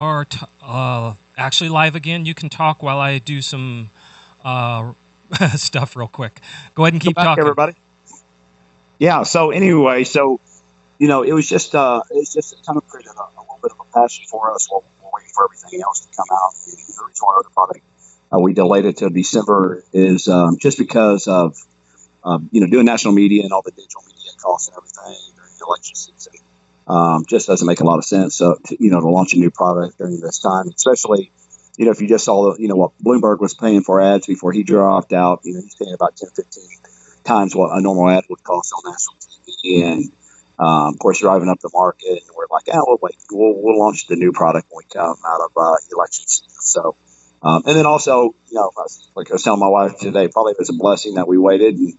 are actually live again. You can talk while I do some uh, stuff real quick. Go ahead and Welcome keep back, talking. everybody. Yeah. So anyway, it was just kind of created a little bit of a passion for us while we're waiting for everything else to come out. The reason why the product we delayed it to December is just because of doing national media and all the digital media costs and everything during the election season. Just doesn't make a lot of sense. So to launch a new product during this time, especially if you just saw what Bloomberg was paying for ads before he dropped out. He's paying about 10, 15 times what a normal ad would cost on national TV, and of course driving up the market. And we're like, we'll wait. We'll launch the new product when we come out of election season. So. And then also, like I was telling my wife today, probably it was a blessing that we waited, and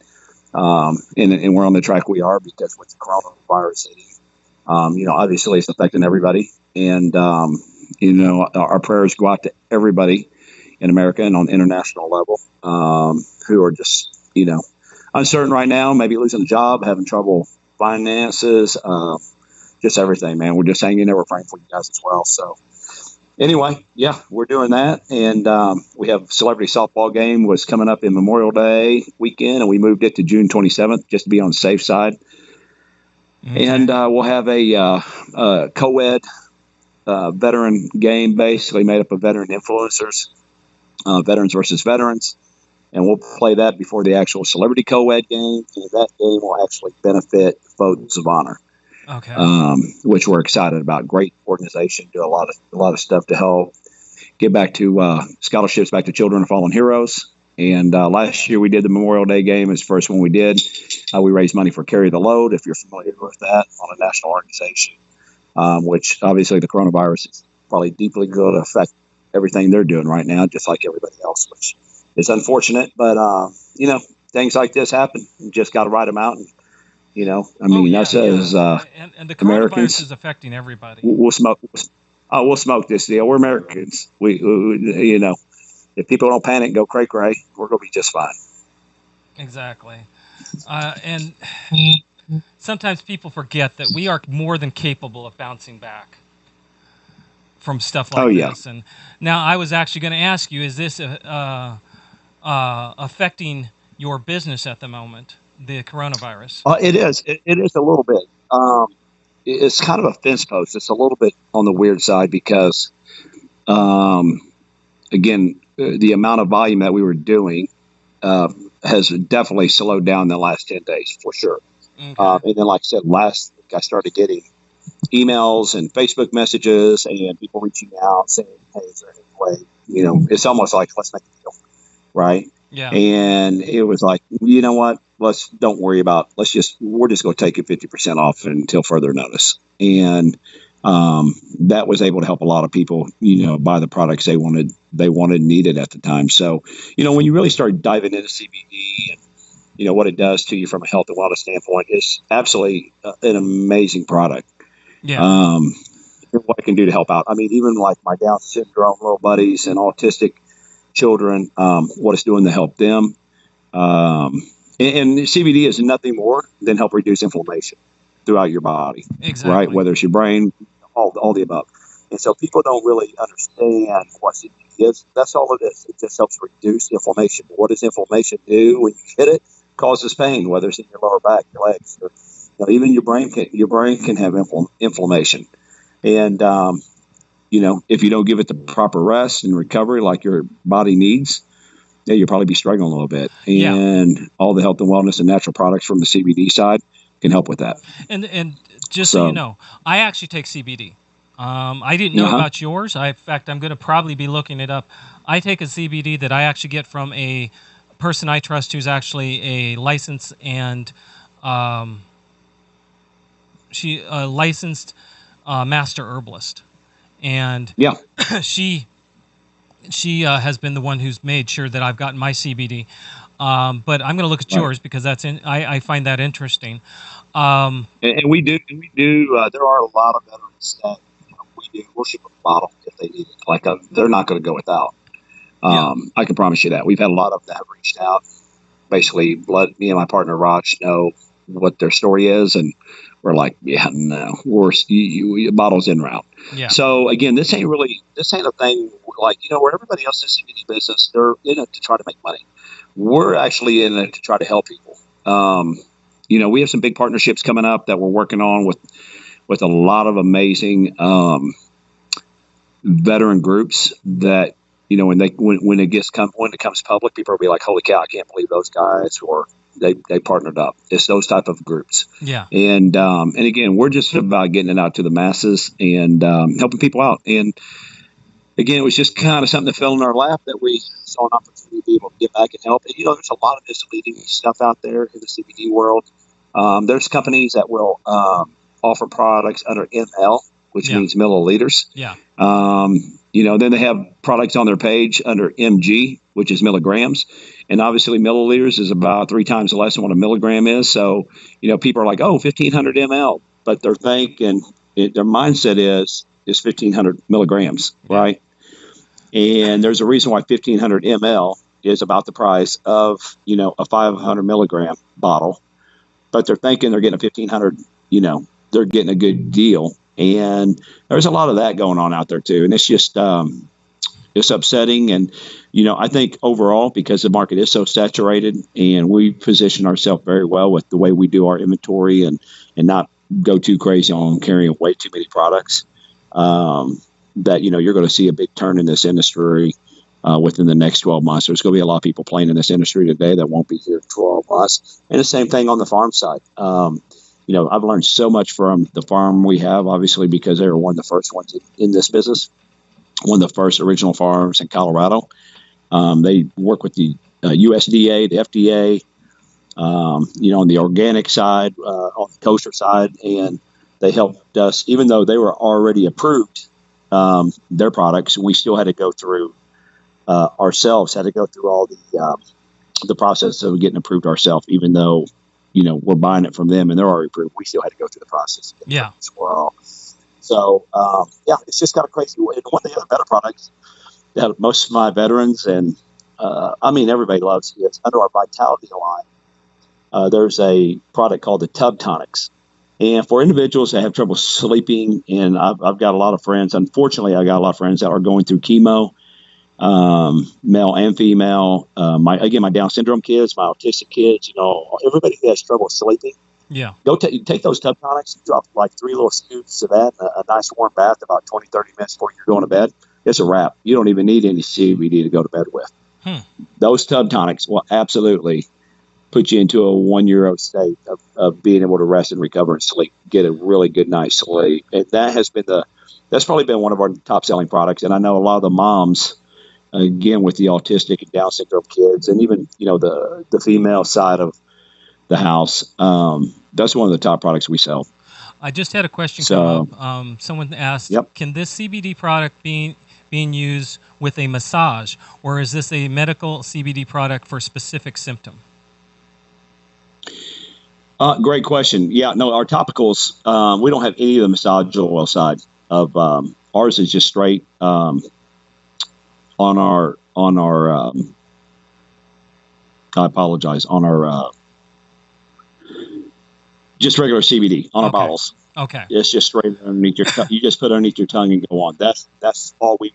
we're on the track we are, because with the coronavirus hitting, obviously it's affecting everybody. And, our prayers go out to everybody in America and on international level who are just, uncertain right now, maybe losing a job, having trouble finances, just everything, man. We're just hanging there. We're praying for you guys as well. So anyway, yeah, we're doing that. And we have celebrity softball game was coming up in Memorial Day weekend, and we moved it to June 27th just to be on the safe side. Okay. And we'll have a co-ed veteran game, basically made up of veteran influencers, veterans versus veterans. And we'll play that before the actual celebrity co-ed game. And that game will actually benefit Votes of Honor. Okay. Which we're excited about. Great organization, do a lot of stuff to help get back to scholarships back to children of fallen heroes. And last year we did the Memorial Day game. It's the first one we did. We raised money for Carry the Load, if you're familiar with that, on a national organization, which obviously the coronavirus is probably deeply going to affect everything they're doing right now, just like everybody else, which is unfortunate. But, things like this happen. You just got to write them out. And, us as and the coronavirus Americans is affecting everybody. We'll smoke. We'll smoke this deal. We're Americans. We if people don't panic, go cray cray, we're gonna be just fine. Exactly. And sometimes people forget that we are more than capable of bouncing back from stuff like this. And now I was actually going to ask you: is this affecting your business at the moment? The coronavirus? It is. It is a little bit. It's kind of a fence post. It's a little bit on the weird side because, again, the amount of volume that we were doing has definitely slowed down in the last 10 days for sure. Okay. And then, like I said, last week I started getting emails and Facebook messages and people reaching out saying, "Hey, is there any way?" It's almost like, let's make a deal, right? Yeah. And it was like, you know what? Don't worry about. We're just going to take it 50% off until further notice. And that was able to help a lot of people, buy the products they wanted, needed at the time. So, when you really start diving into CBD and what it does to you from a health and wellness standpoint, is absolutely an amazing product. Yeah. What it can do to help out. I mean, even like my Down syndrome little buddies and autistic children, what it's doing to help them. And CBD is nothing more than help reduce inflammation throughout your body, exactly. Right? Whether it's your brain, all the above. And so people don't really understand what CBD is. That's all it is. It just helps reduce inflammation. What does inflammation do when you hit it? Causes pain, whether it's in your lower back, your legs, or even your brain can have inflammation. And if you don't give it the proper rest and recovery like your body needs, you'll probably be struggling a little bit. And all the health and wellness and natural products from the CBD side can help with that. And just so you know, I actually take CBD. I didn't know about yours. In fact, I'm going to probably be looking it up. I take a CBD that I actually get from a person I trust who's actually a licensed and she a licensed master herbalist, and she has been the one who's made sure that I've gotten my CBD. But I'm going to look at yours because I find that interesting. And we do. There are a lot of veterans that we'll ship a bottle if they need it. Like they're not going to go without. I can promise you that. We've had a lot of them that have reached out, basically let me and my partner Raj know what their story is, and we're like, yeah, no, bottles en route. Yeah. So again, this ain't a thing like, where everybody else in CBD business, they're in it to try to make money. We're actually in it to try to help people. We have some big partnerships coming up that we're working on with a lot of amazing veteran groups that, when it comes public, people will be like, holy cow, I can't believe those guys, or they partnered up. It's those type of groups. Yeah. And again, we're just about getting it out to the masses and helping people out. And again, it was just kind of something that fell in our lap that we saw an opportunity to be able to get back and help. And, there's a lot of misleading stuff out there in the CBD world. There's companies that will offer products under ML, which means milliliters. Yeah. Then they have products on their page under MG, which is milligrams. And obviously milliliters is about 3 times less than what a milligram is. So, people are like, 1,500 ml. But they're thinking, their mindset is 1,500 milligrams, right? And there's a reason why 1,500 ml is about the price of, a 500 milligram bottle. But they're thinking they're getting a 1,500, they're getting a good deal. And there's a lot of that going on out there too. And it's just, it's upsetting. And, I think overall, because the market is so saturated and we position ourselves very well with the way we do our inventory and not go too crazy on carrying way too many products, that, you're going to see a big turn in this industry within the next 12 months. There's going to be a lot of people playing in this industry today that won't be here in 12 months. And the same thing on the farm side. I've learned so much from the farm we have, obviously, because they were one of the first ones in this business, one of the first original farms in Colorado. They work with the USDA, the FDA, on the organic side, on the kosher side, and they helped us, even though they were already approved, their products, we still had to go through ourselves, had to go through all the process of getting approved ourselves, even though, we're buying it from them and they're already approved. We still had to go through the process as well. So, it's just kind of crazy. And one of the other better products that most of my veterans and, everybody loves is under our Vitality line. There's a product called the Tub Tonics. And for individuals that have trouble sleeping, and I've got a lot of friends, unfortunately, I got a lot of friends that are going through chemo, male and female, my Down syndrome kids, my autistic kids, everybody who has trouble sleeping. Yeah. Go take those Tub Tonics, drop like 3 little scoops of that, a nice warm bath about 20, 30 minutes before you're going to bed. It's a wrap. You don't even need any CBD to go to bed with. Those Tub Tonics will absolutely put you into a 1 euro state of being able to rest and recover and sleep, get a really good night's sleep. And that's probably been one of our top selling products. And I know a lot of the moms, again, with the autistic and Down syndrome kids, and even, the female side of the house, that's one of the top products we sell. I just had a question come up. Someone asked, can this CBD product being used with a massage, or is this a medical CBD product for specific symptom? Great question. Yeah, no, our topicals, we don't have any of the massage oil side of ours is just straight on our I apologize, on our just regular CBD on our bottles. Okay. It's just straight underneath your tongue. You just put it underneath your tongue and go on. That's all we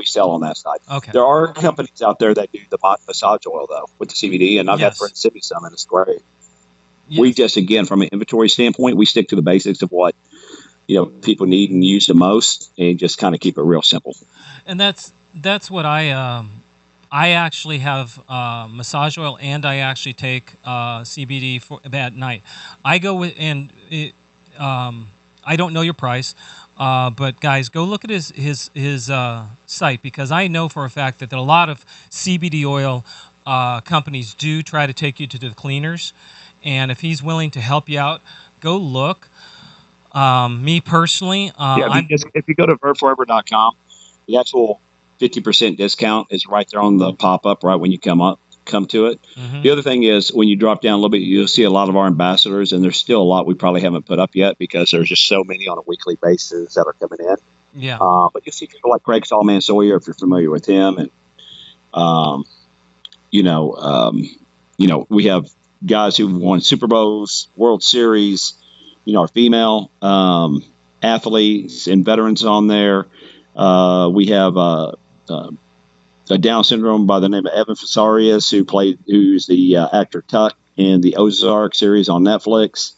sell on that side. Okay. There are companies out there that do the massage oil though with the CBD, and I've had friends send me some, and it's great. Yes. We just, again, from an inventory standpoint, we stick to the basics of what people need and use the most, and just kind of keep it real simple. And that's what I actually have massage oil, and I actually take CBD for at night. I go with, and I don't know your price, but guys, go look at his site, because I know for a fact that a lot of CBD oil companies do try to take you to the cleaners, and if he's willing to help you out, go look. Me personally, if you go to verveforever.com, the actual 50% discount is right there on the pop-up right when you come to it. Mm-hmm. The other thing is, when you drop down a little bit, you'll see a lot of our ambassadors, and there's still a lot we probably haven't put up yet because there's just so many on a weekly basis that are coming in. Yeah. But you'll see people like Craig Solomon Sawyer, if you're familiar with him, and we have guys who've won Super Bowls, World Series, our female athletes and veterans on there. We have a Down syndrome by the name of Evan Fasarius, who's the actor Tuck in the Ozark series on Netflix.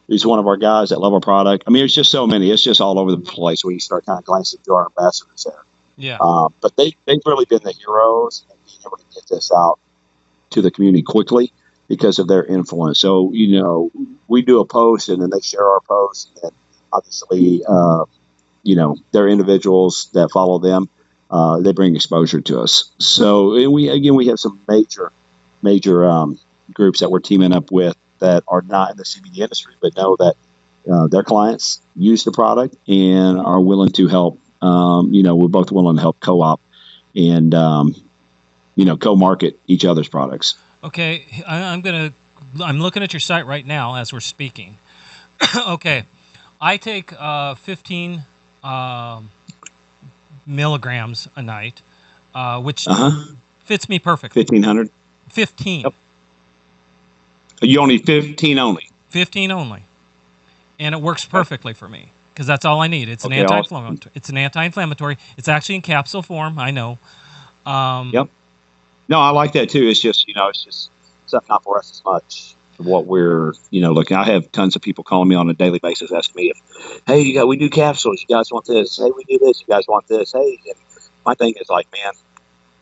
He's one of our guys that love our product. I mean, it's just so many. It's just all over the place when you start kind of glancing through our ambassadors there. Yeah. But they've really been the heroes in being able to get this out to the community quickly because of their influence. So, we do a post and then they share our post. And obviously, they're individuals that follow them. They bring exposure to us. So we have some major groups that we're teaming up with that are not in the CBD industry, but know that their clients use the product and are willing to help. We're both willing to help co-op and, co-market each other's products. Okay. I'm looking at your site right now as we're speaking. Okay. I take 15 milligrams a night, which fits me perfectly. 1,500? 15. Yep. You only 15 only? 15 only. And it works perfectly for me because that's all I need. It's an anti-inflammatory. It's an anti-inflammatory. It's actually in capsule form. I know. Yep. No, I like that too. It's just, it's just something not for us as much of what we're, looking. I have tons of people calling me on a daily basis asking me hey, we do capsules. You guys want this? Hey, we do this. You guys want this? Hey, and my thing is like, man,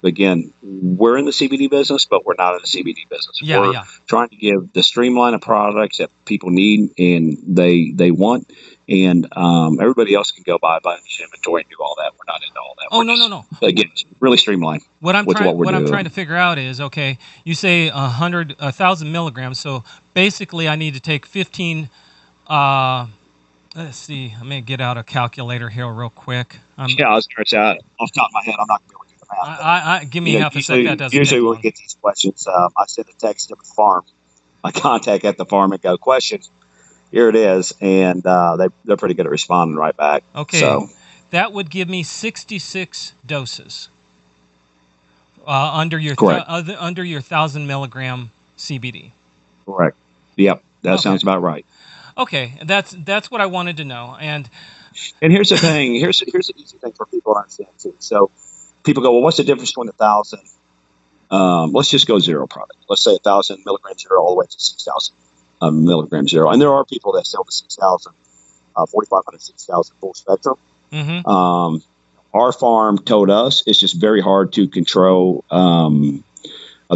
again, we're in the CBD business, but we're not in the CBD business. We're trying to give the streamline of products that people need and they want. And everybody else can go buy a bunch of inventory and do all that. We're not into all that. No. Again, really streamlined. What I'm trying to figure out is, okay, you say 1,000 milligrams. So basically I need to take 15, let's see, I'm going to get out a calculator here real quick. I was going to say, off the top of my head, I'm not going to be able to do the math. Give me half a second. Usually when we get these questions, I send a text to the farm, my contact at the farm, and go, questions. Here it is, and they're pretty good at responding right back. Okay, so that would give me 66 doses under your 1,000 milligram CBD. Correct. Yep, that sounds about right. Okay, that's what I wanted to know. And here's the thing. Here's the easy thing for people to understand too. So people go, well, what's the difference between 1,000? Let's just go zero product. Let's say 1,000 milligrams zero all the way to 6,000. Milligram zero, and there are people that sell the 6,000, 4,500, 6,000 full spectrum. Mm-hmm. Our farm told us it's just very hard to control of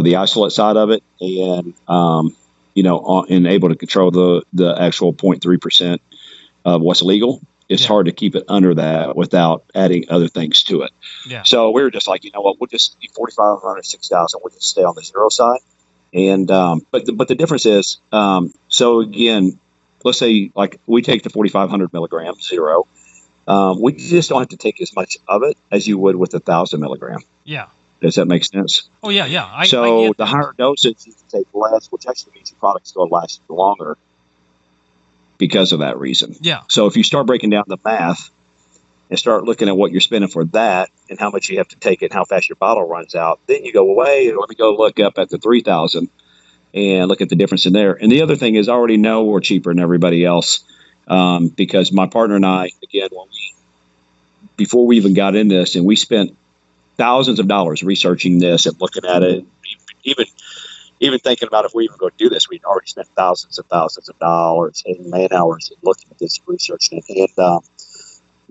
the isolate side of it, and and able to control the actual 0.3% of what's illegal. It's hard to keep it under that without adding other things to it. Yeah. So we were just like, we'll just be 4,500, 6,000. We'll just stay on the zero side. And but the difference is, so again, let's say like we take the 4,500 milligrams zero. We just don't have to take as much of it as you would with 1,000 milligram. Yeah. Does that make sense? Oh yeah. I the higher dosage you can take less, which actually means your product's going to last longer because of that reason. Yeah. So if you start breaking down the math and start looking at what you're spending for that and how much you have to take it and how fast your bottle runs out, then you go, well, wait, let me go look up at the 3,000 and look at the difference in there. And the other thing is I already know we're cheaper than everybody else because my partner and I, again, before we even got into this, and we spent thousands of dollars researching this and looking at it, even thinking about if we even go do this, we'd already spent thousands and thousands of dollars and man hours in looking at this, researching it. And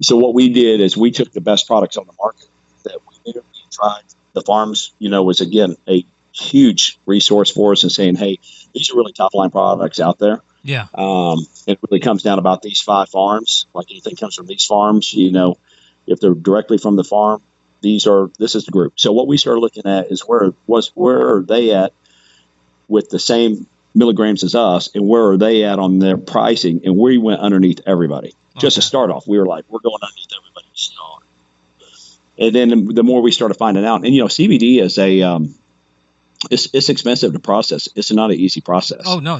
so what we did is we took the best products on the market that we knew. We tried. The farms, was again a huge resource for us and saying, hey, these are really top line products out there. Yeah. It really comes down about these 5 farms. Like anything comes from these farms, if they're directly from the farm, this is the group. So what we started looking at is where are they at with the same milligrams as us, and where are they at on their pricing? And we went underneath everybody. Just to start off, we were like, we're going underneath everybody to start. And then the more we started finding out, and CBD is it's expensive to process. It's not an easy process. Oh no.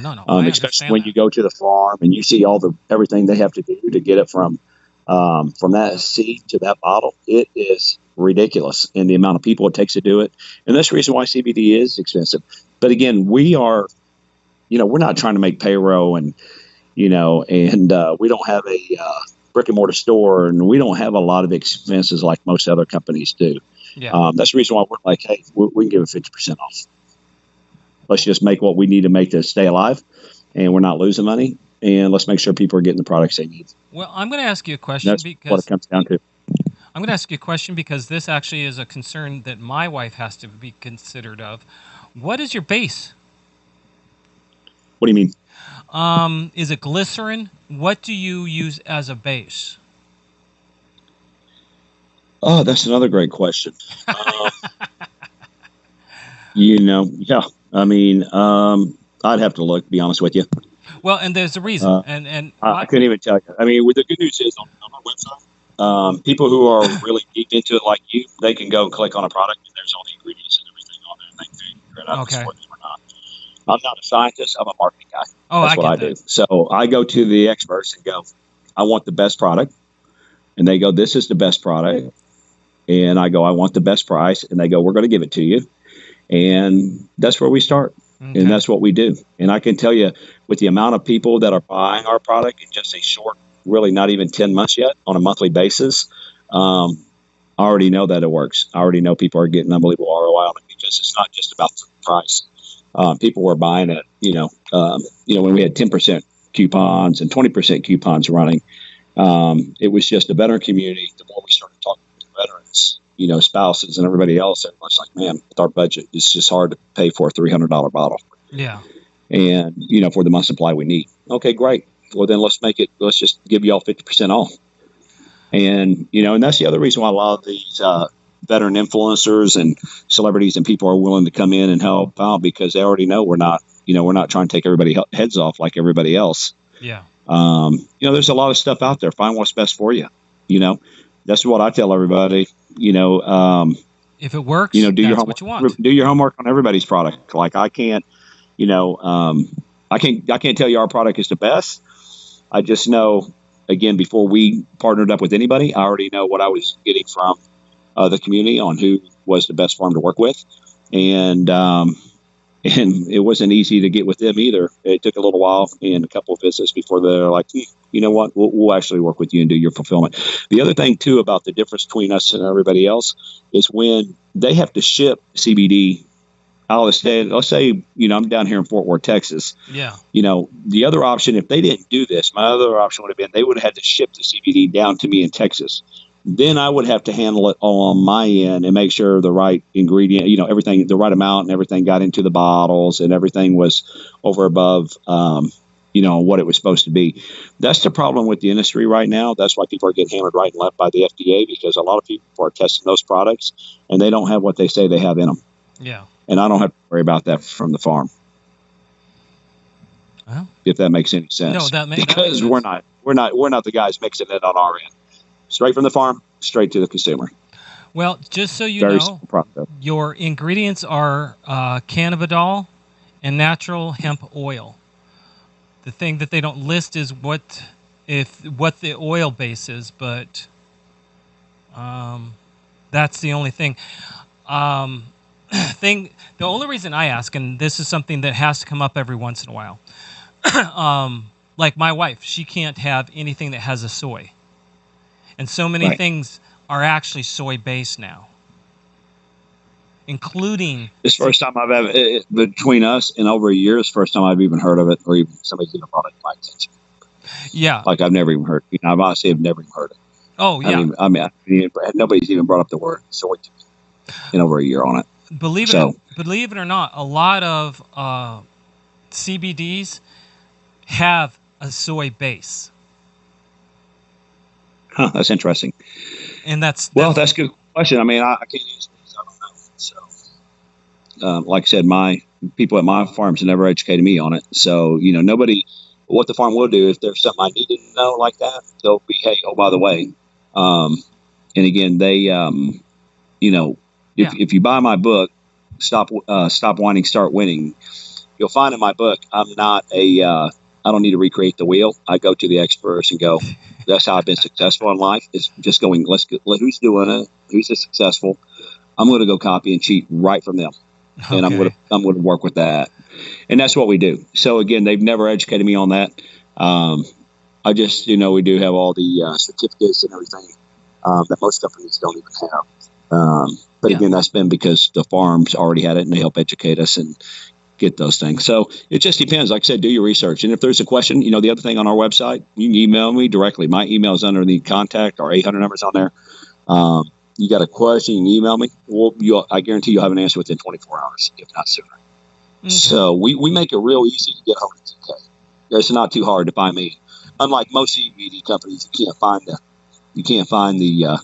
Especially when you go to the farm and you see everything they have to do to get it from that seed to that bottle. It is ridiculous in the amount of people it takes to do it, and that's the reason why CBD is expensive. But again, we are, we're not trying to make payroll and and we don't have a brick and mortar store, and we don't have a lot of expenses like most other companies do. Yeah. That's the reason why we're like, hey, we can give it 50% off. Let's just make what we need to make to stay alive, and we're not losing money, and let's make sure people are getting the products they need. Well, I'm going to ask you a question. That's what it comes down to. I'm going to ask you a question because this actually is a concern that my wife has to be considered of. What is your base? What do you mean? Is it glycerin? What do you use as a base? Oh, that's another great question. Yeah. I mean, I'd have to look, be honest with you. Well, and there's a reason. And I couldn't even tell you. I mean, the good news is on our website, people who are really deep into it like you, they can go and click on a product, and there's all the ingredients and everything on there, and they can figure it out if it's worth it or not. I'm not a scientist. I'm a marketing guy. That's what I do. So I go to the experts and go, I want the best product. And they go, this is the best product. And I go, I want the best price. And they go, we're going to give it to you. And that's where we start. Okay. And that's what we do. And I can tell you, with the amount of people that are buying our product in just a short, really not even 10 months yet, on a monthly basis, I already know that it works. I already know people are getting unbelievable ROI on it because it's not just about the price. People were buying it, when we had 10% coupons and 20% coupons running. It was just a veteran community. The more we started talking to veterans, spouses and everybody else, everyone's like, man, with our budget, it's just hard to pay for a $300 bottle. Yeah. And, for the month supply we need. Okay, great. Well, then let's just give you all 50% off. And, and that's the other reason why a lot of these veteran influencers and celebrities and people are willing to come in and help out because they already know we're not trying to take everybody's heads off like everybody else. Yeah. There's a lot of stuff out there. Find what's best for you. That's what I tell everybody. If it works, do your homework. What you want. Do your homework on everybody's product. Like I can't, I can't tell you our product is the best. I just know, again, before we partnered up with anybody, I already know what I was getting from the community on who was the best farm to work with. And it wasn't easy to get with them either. It took a little while and a couple of visits before they're like, you know what, we'll actually work with you and do your fulfillment. The other thing, too, about the difference between us and everybody else is when they have to ship CBD out of the state. Let's say, I'm down here in Fort Worth, Texas. Yeah. The other option, if they didn't do this, my other option would have been they would have had to ship the CBD down to me in Texas. Then I would have to handle it all on my end and make sure the right ingredient, everything, the right amount and everything got into the bottles and everything was over above, what it was supposed to be. That's the problem with the industry right now. That's why people are getting hammered right and left by the FDA because a lot of people are testing those products and they don't have what they say they have in them. Yeah. And I don't have to worry about that from the farm. Well, if that makes any sense. No, that makes because sense. we're not the guys mixing it on our end. Straight from the farm, straight to the consumer. Well, just so you Very know, simple process. Your ingredients are cannabidiol and natural hemp oil. The thing that they don't list is what the oil base is, but that's the only thing. The only reason I ask, and this is something that has to come up every once in a while, like my wife, she can't have anything that has a soy. And so many things are actually soy-based now, including... It's the first time I've ever, between us and over a year, it's the first time I've even heard of it, or even somebody's even brought it to my attention. Yeah. Like I've never even heard. I've honestly never even heard it. Oh, yeah. I mean, nobody's even brought up the word soy in over a year on it. Believe it or not, a lot of CBDs have a soy base. Huh, that's interesting. And that's a good question. I mean, I can't answer this. I don't know. So, like I said, my people at my farms never educated me on it. So, nobody, what the farm will do, if there's something I need to know like that, they'll be, hey, oh, by the way. And again, they, if you buy my book, Stop Whining, Start Winning, you'll find in my book, I don't need to recreate the wheel. I go to the experts and go, that's how I've been successful in life. It's just going, who's doing it? Who's successful? I'm going to go copy and cheat right from them. Okay. And I'm going to work with that. And that's what we do. So again, they've never educated me on that. I just, we do have all the certificates and everything that most companies don't even have. But again, that's been because the farms already had it and they help educate us and get those things. So it just depends. Like I said, do your research. And if there's a question, the other thing on our website, you can email me directly. My email is under the contact. Our 800 numbers on there. You got a question, you can email me. I guarantee you'll have an answer within 24 hours, if not sooner. Okay. So we make it real easy to get hold of TK. It's not too hard to find me. Unlike most CBD companies, you can't find the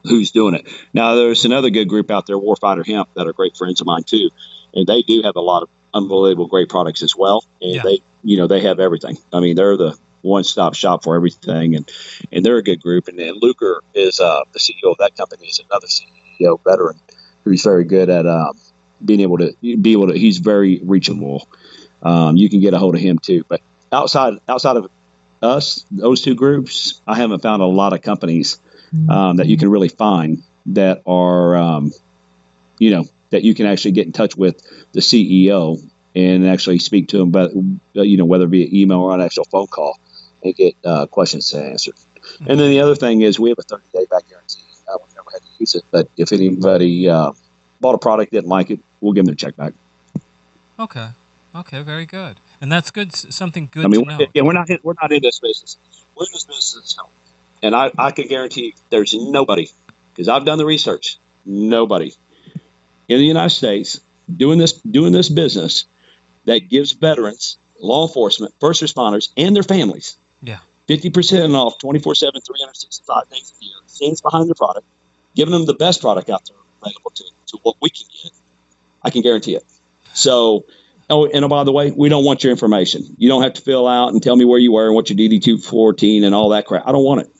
who's doing it. Now, there's another good group out there, Warfighter Hemp, that are great friends of mine too, and they do have a lot of unbelievable great products as well. And they have everything. I mean, they're the one-stop shop for everything, and they're a good group. And Luker is the CEO of that company. Is another CEO veteran who's very good at being able to. He's very reachable. You can get a hold of him too. But outside of us, those two groups, I haven't found a lot of companies that you can really find that are, that you can actually get in touch with the CEO and actually speak to him, but whether it be an email or an actual phone call, and get questions answered. Mm-hmm. And then the other thing is we have a 30-day back guarantee. We've never had to use it, but if anybody bought a product, didn't like it, we'll give them their check back. Okay, very good. And that's good. Something good to know. We're not in this business. We're in this business, and I can guarantee there's nobody, because I've done the research, nobody in the United States doing this business that gives veterans, law enforcement, first responders, and their families 50% off 24/7, 365 days a year, stands behind their product, giving them the best product out there available to what we can get. I can guarantee it. So, and by the way, we don't want your information. You don't have to fill out and tell me where you were and what your DD-214 and all that crap. I don't want it.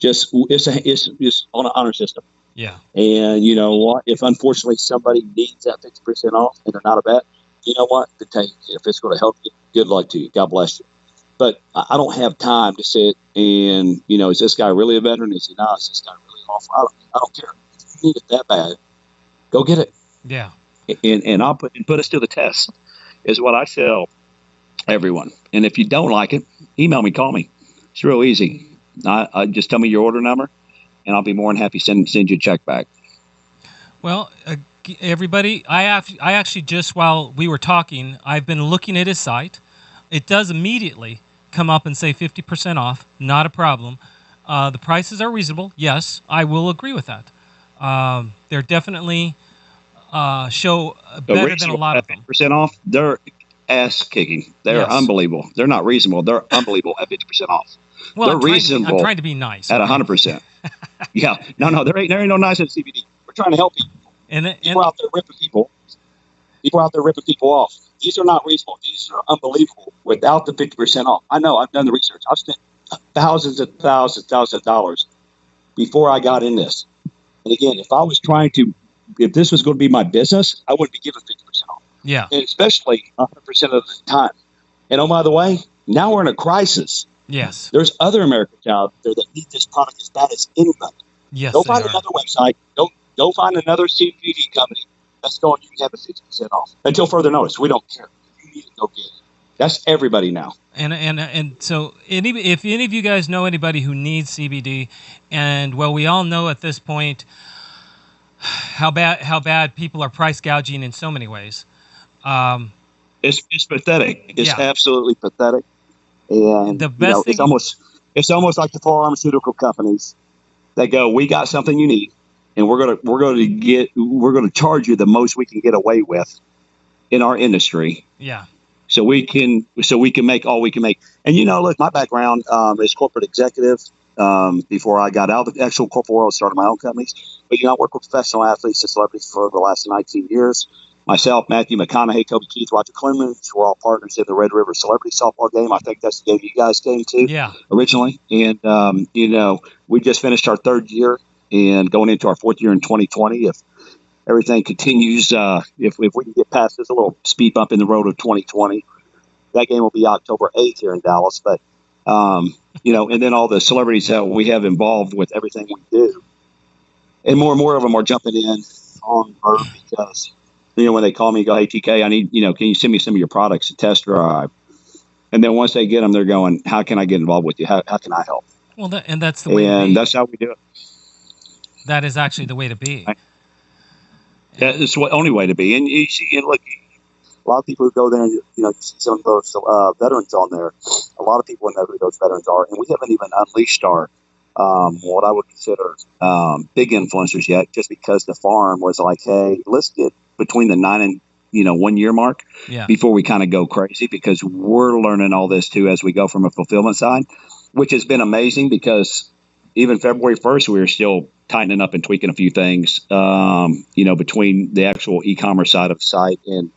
Just it's on an honor system. Yeah. And you know what? If unfortunately somebody needs that 50% off and they're not a vet, you know what? To take, if it's going to help you, good luck to you. God bless you. But I don't have time to sit and, is this guy really a veteran? Is he not? Is this guy really awful? I don't care. If you need it that bad, go get it. Yeah. And I'll put us to the test is what I tell everyone. And if you don't like it, email me, call me. It's real easy. I just tell me your order number, and I'll be more than happy to send you a check back. Well, everybody, I actually just while we were talking, I've been looking at his site. It does immediately come up and say 50% off. Not a problem. The prices are reasonable. Yes, I will agree with that. They're definitely show better than a lot of them. 50% off. They're ass kicking. They're unbelievable. They're not reasonable. They're unbelievable at 50% off. Well, they're reasonable. I'm trying to be nice. At 100%. Yeah. No. There ain't no nice at CBD. We're trying to help people. People out there ripping people. People out there ripping people off. These are not reasonable. These are unbelievable without the 50% off. I know. I've done the research. I've spent thousands of dollars before I got in this. And again, if this was going to be my business, I wouldn't be giving 50% off. Yeah. And especially 100% of the time. And by the way, now we're in a crisis. Yes. There's other Americans out there that need this product as bad as anybody. Yes. Go find another website. Go find another CBD company that's going, you can have a 50% off. Until further notice, we don't care. You need to go get it. That's everybody now. And so if any of you guys know anybody who needs CBD, and we all know at this point how bad people are price gouging in so many ways. It's pathetic. It's absolutely pathetic. And the best thing, it's almost like the pharmaceutical companies that go, we got something you need, and we're going to charge you the most we can get away with in our industry. Yeah. So we can make all we can make. And look, my background is corporate executive. Before I got out of the actual corporate world, started my own companies. But I work with professional athletes and celebrities for the last 19 years. Myself, Matthew McConaughey, Toby Keith, Roger Klund, we're all partners in the Red River Celebrity Softball game. I think that's the game you guys came to originally. And, we just finished our third year and going into our fourth year in 2020. If everything continues, if we can get past this, a little speed bump in the road of 2020, that game will be October 8th here in Dallas. But, and then all the celebrities that we have involved with everything we do. And more of them are jumping in on Verve because, when they call me and go, hey, TK, I need, can you send me some of your products to test drive? And then once they get them, they're going, how can I get involved with you? How can I help? Well, that's the way to be. And that's how we do it. That is actually the way to be. Right. Yeah, it's the only way to be. And you see, and look, a lot of people who go there and, you see some of those veterans on there. A lot of people know who those veterans are. And we haven't even unleashed our, what I would consider big influencers yet, just because the farm was like, hey, let's get between the 9 and 1 year mark before we kind of go crazy, because we're learning all this too as we go from a fulfillment side, which has been amazing, because even February 1st, we were still tightening up and tweaking a few things, between the actual e-commerce side of the site and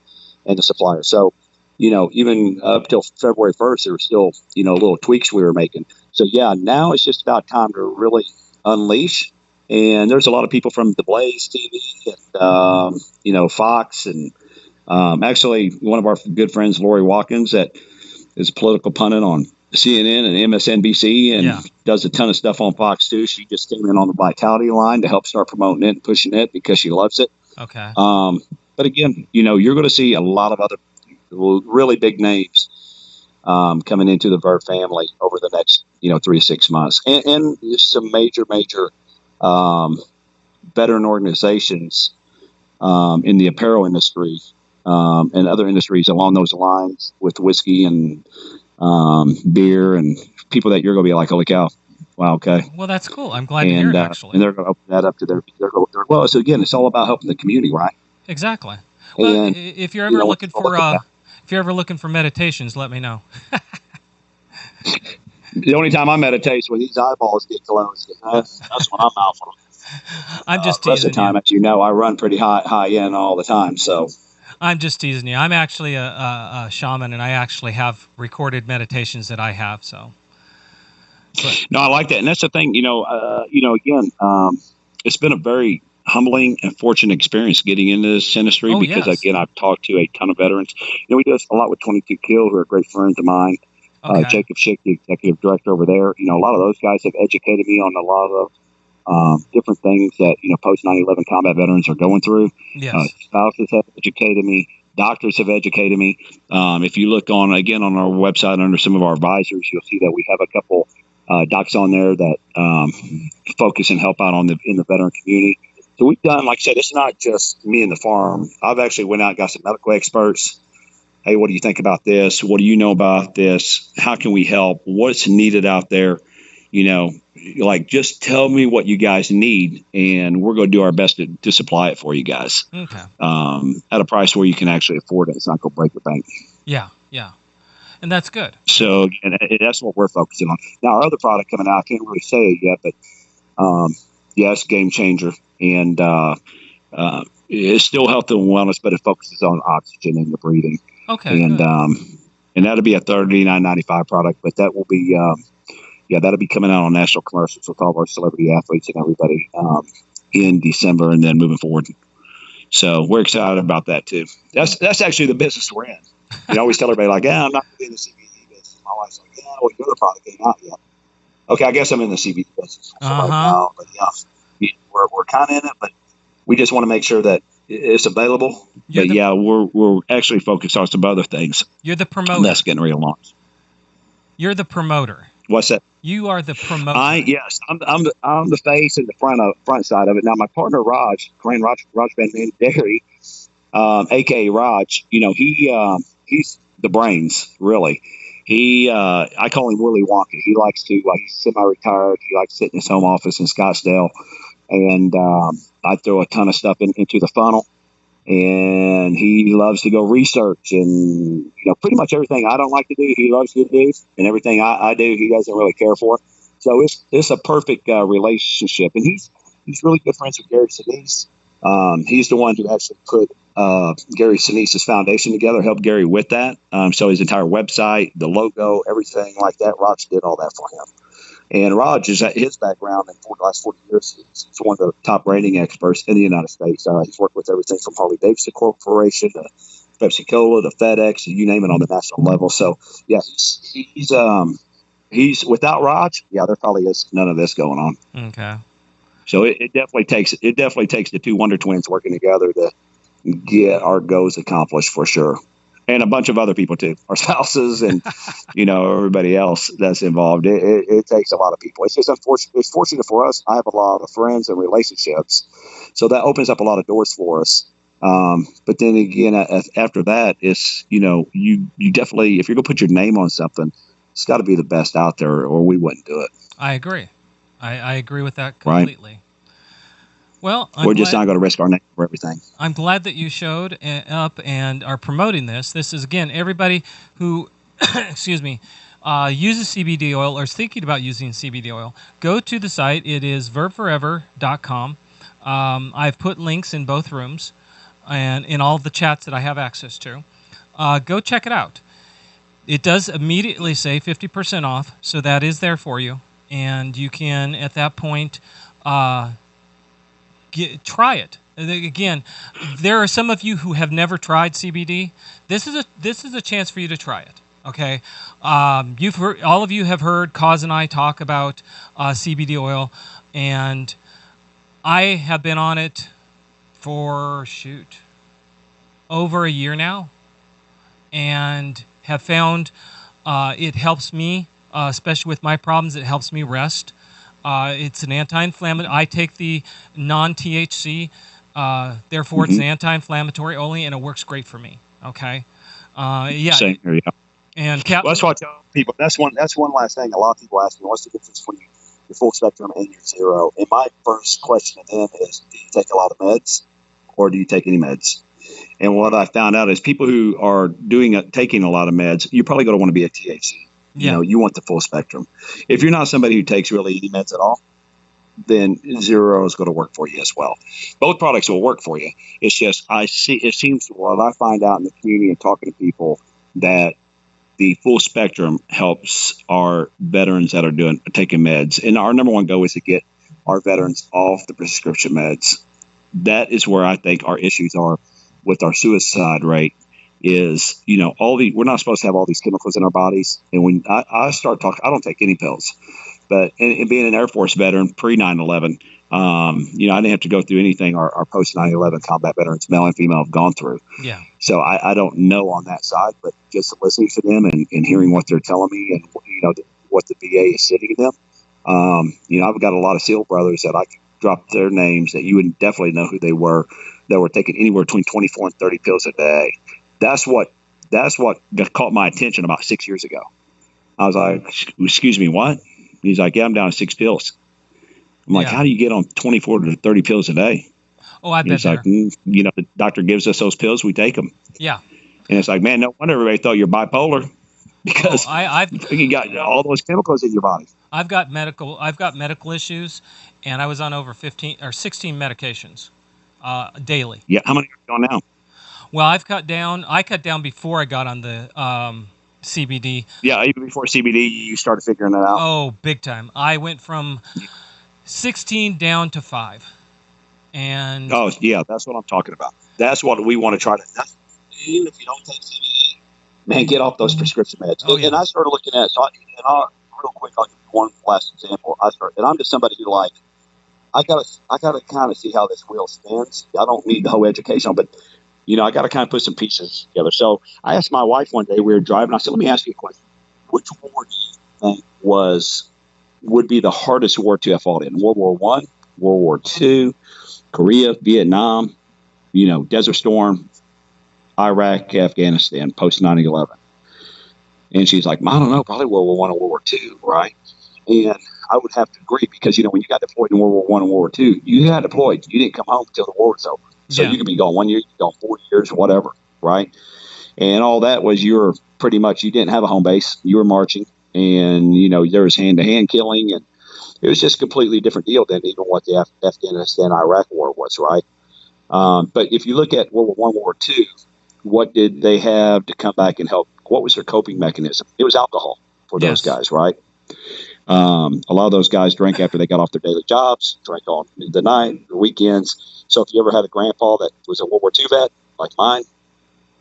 the supplier. So, even up till February 1st, there were still, little tweaks we were making. So, yeah, now it's just about time to really unleash. And there's a lot of people from the Blaze TV and, Fox, and actually one of our good friends, Lori Watkins, that is a political pundit on CNN and MSNBC and does a ton of stuff on Fox too. She just came in on the Vitality line to help start promoting it and pushing it because she loves it. Okay. But again, you're going to see a lot of other really big names coming into the Verve family over the next 3 to 6 months, and some major veteran organizations in the apparel industry and other industries along those lines with whiskey and beer, and people that you're going to be like, holy cow, wow, okay. Well, that's cool. I'm glad to hear it, actually. And they're going to open that up to their well. So again, it's all about helping the community, right? Exactly. Well, and, if you're ever looking for meditations, let me know. The only time I meditate is when these eyeballs get closed. That's when I'm out for them. I'm just teasing. The rest of the time, as I run pretty high end all the time. So I'm just teasing you. I'm actually a shaman, and I actually have recorded meditations that I have. So. No, I like that, and that's the thing. Again, it's been a very humbling and fortunate experience getting into this industry because, again, I've talked to a ton of veterans. We do a lot with 22 Kill, who are great friends of mine. Okay. Jacob Schick, the executive director over there. A lot of those guys have educated me on a lot of different things that post 9/11 combat veterans are going through. Yes. Spouses have educated me. Doctors have educated me. If you look on our website under some of our advisors, you'll see that we have a couple docs on there that focus and help out in the veteran community. So we've done, like I said, it's not just me and the farm. I've actually went out and got some medical experts. Hey, what do you think about this? What do you know about this? How can we help? What's needed out there? Just tell me what you guys need, and we're going to do our best to supply it for you guys. Okay. At a price where you can actually afford it. It's not going to break the bank. Yeah. And that's good. So, and that's what we're focusing on. Now, our other product coming out, I can't really say it yet, but it's game changer. And it's still health and wellness, but it focuses on oxygen and the breathing. Okay. And that'll be a $39.95 product, but that will be that'll be coming out on national commercials with all of our celebrity athletes and everybody in December, and then moving forward. So we're excited about that too. That's actually the business we're in. I always tell everybody I'm not in the CBD business. My wife's like, well, your other product ain't out yet. Okay, I guess I'm in the CBD business right now, but we're kind of in it, but we just want to make sure that it's available. We're actually focused on some other things. You're the promoter. That's getting relaunched. You're the promoter. What's that? You are the promoter. Yes, I'm the face and the front side of it. Now my partner Raj Van Derry, aka Raj, he's the brains, really. I call him Willy Wonka. He likes to, he's semi-retired. He likes to sit in his home office in Scottsdale, and I throw a ton of stuff into the funnel. And he loves to go research, and pretty much everything I don't like to do, he loves to do, and everything I do, he doesn't really care for. So it's a perfect relationship, and he's really good friends with Gary Sinise. He's the one who actually put Gary Sinise's foundation together, helped Gary with that. So his entire website, the logo, everything like that, Raj did all that for him. And Raj is at his background in the last 40 years. He's one of the top branding experts in the United States. He's worked with everything from Harley Davidson Corporation to Pepsi Cola to FedEx, you name it, on the national level. So yeah, he's without Raj, there probably is none of this going on. Okay. So it definitely takes the two Wonder Twins working together to get our goals accomplished for sure. And a bunch of other people too, our spouses and, everybody else that's involved. It takes a lot of people. It's just unfortunate. It's fortunate for us. I have a lot of friends and relationships, so that opens up a lot of doors for us. But then again, after that, it's, you definitely, if you're going to put your name on something, it's got to be the best out there, or we wouldn't do it. I agree. I agree with that completely. Right? Well, we're just not going to risk our name for everything. I'm glad that you showed up and are promoting this. This is, again, everybody who, excuse me, uses CBD oil or is thinking about using CBD oil. Go to the site. It is verveforever.com. I've put links in both rooms and in all the chats that I have access to. Go check it out. It does immediately say 50% off, so that is there for you. And you can, at that point, try it. Again, there are some of you who have never tried CBD. This is a chance for you to try it. Okay, you've heard, all of you have heard Koz and I talk about CBD oil, and I have been on it for over a year now, and have found it helps me, especially with my problems. It helps me rest. It's an anti-inflammatory. I take the non-THC, therefore it's an anti-inflammatory only, and it works great for me. Okay, yeah. Same here, yeah. And well, that's why I tell people. That's one last thing. A lot of people ask me, "What's the difference between your full spectrum and your zero?" And my first question to them is, "Do you take a lot of meds, or do you take any meds?" And what I found out is people who are taking a lot of meds, you're probably going to want to be a THC. Yeah. You want the full spectrum. If you're not somebody who takes really any meds at all, then zero is going to work for you as well. Both products will work for you. It's just it seems what I find out in the community and talking to people that the full spectrum helps our veterans that are taking meds. And our number one goal is to get our veterans off the prescription meds. That is where I think our issues are with our suicide rate. Is, we're not supposed to have all these chemicals in our bodies. And when I start talking, I don't take any pills. But and being an Air Force veteran, pre 9/11, I didn't have to go through anything our post 9/11 combat veterans, male and female, have gone through. Yeah. So I don't know on that side, but just listening to them and hearing what they're telling me and, what the VA is sitting to them. I've got a lot of SEAL brothers that I can drop their names that you would definitely know who they were, that were taking anywhere between 24 and 30 pills a day. That's what caught my attention about 6 years ago. I was like, "Excuse me, what?" He's like, "Yeah, I'm down to 6 pills." I'm like, "How do you get on 24 to 30 pills a day?" Oh, I bet. He's like, "The doctor gives us those pills, we take them." Yeah. And it's like, man, no wonder everybody thought you're bipolar, because you got all those chemicals in your body. I've got medical issues, and I was on over 15 or 16 medications daily. Yeah. How many are you on now? Well, I cut down before I got on the CBD. Yeah, even before CBD, you started figuring that out. Oh, big time. I went from 16 down to 5. And oh, yeah, that's what I'm talking about. That's what we want to try to. Even if you don't take CBD, man, get off those prescription meds. Oh, yeah. And I started looking at real quick. I'll give you one last example. And I'm just somebody who I gotta kind of see how this wheel spins. I don't need the whole education, but I got to kind of put some pieces together. So I asked my wife one day, we were driving, I said, "Let me ask you a question. Which war do you think would be the hardest war to have fought in? World War I, World War II, Korea, Vietnam, Desert Storm, Iraq, Afghanistan, post 9/11. And she's like, "I don't know, probably World War I and World War II, right?" And I would have to agree, because, when you got deployed in World War I and World War II, you got deployed. You didn't come home until the war was over. So you could be gone 1 year, you could be gone 4 years, whatever, right? And all that was you didn't have a home base. You were marching, and, there was hand-to-hand killing, and it was just a completely different deal than even what the Afghanistan-Iraq war was, right? But if you look at World War I, World War II, what did they have to come back and help? What was their coping mechanism? It was alcohol for those guys, right? A lot of those guys drank after they got off their daily jobs, drank on the night, the weekends. So if you ever had a grandpa that was a World War II vet, like mine,